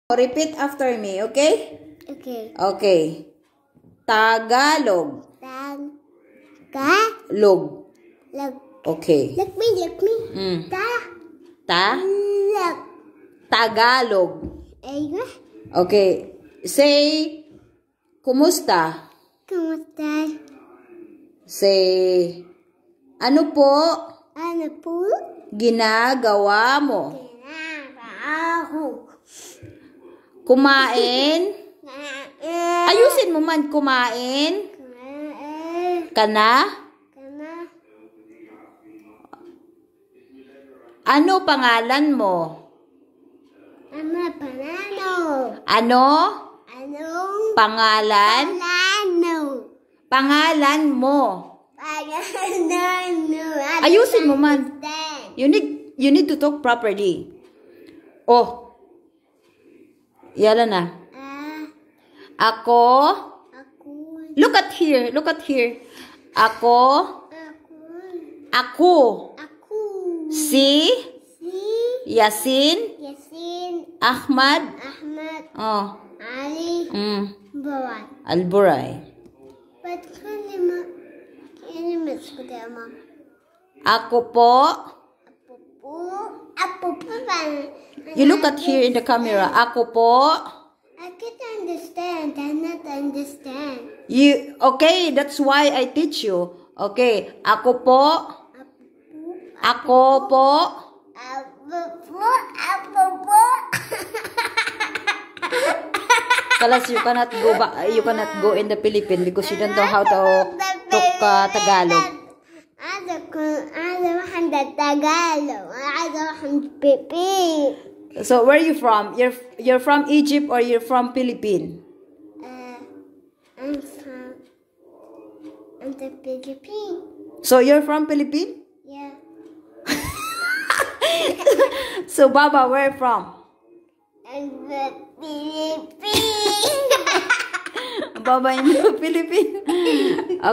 Repeat after me, okay? Okay. Okay. Tagalog. Tagalog. Okay. Look me. Tagalog. Ayun. Okay. Say, kumusta? Kumusta? Say, ano po Ano po? ginagawa mo? Ginagawa. Kumain? Ayusin mo man, kumain? Ka na? Ano pangalan mo? Ano panalo? Ano? Anong Pangalan? panalo? Pangalan mo. Panalo. Ayusin mo man. You need to talk properly. Oh. Yala na. Ako. Look at here. Ako. Si. Yasin. Ahmad. Oh. Ali. Bawan. Alburay. Ba't ka naman ko ma'am? Ako po. Apo po ba? You look at here in the camera. Ako po. I can't understand. I not understand. Okay, that's why I teach you. Okay, ako po. Ako po. Apo po. Kalas, you cannot go in the Philippines because you don't know how to talk Tagalog. So where are you from? You're from Egypt or you're from Philippines? I'm from the Philippines. So you're from Philippines? Yeah. So Baba, where from? And the Philippines. Baba in the Philippines.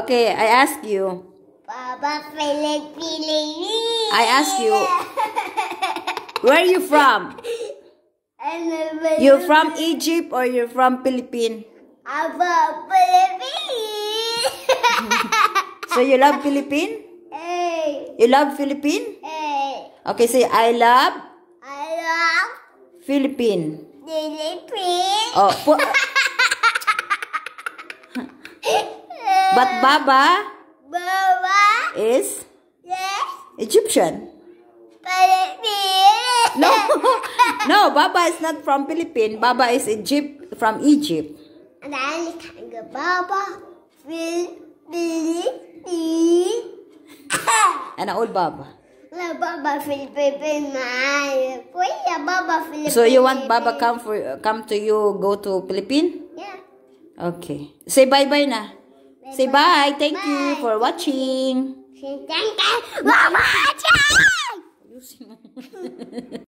Okay, I ask you. Baba Philippines. I ask you. Where are you from? You're from Egypt or you're from Philippines? Baba Philippines. So you love Philippines? Hey. You love Philippines? Hey. Okay, say I love Philippines. Philippines. Oh, but Baba is Yes. Egyptian. Philippines. No, Baba is not from Philippines. Baba is from Egypt. And I can go Baba Philippines. And old Baba. Baba Philippines. Baba Philippines. So you want Baba come to you go to Philippines? Yeah. Okay. Say bye-bye na. Say bye. Thank you for watching. Thank you for watching.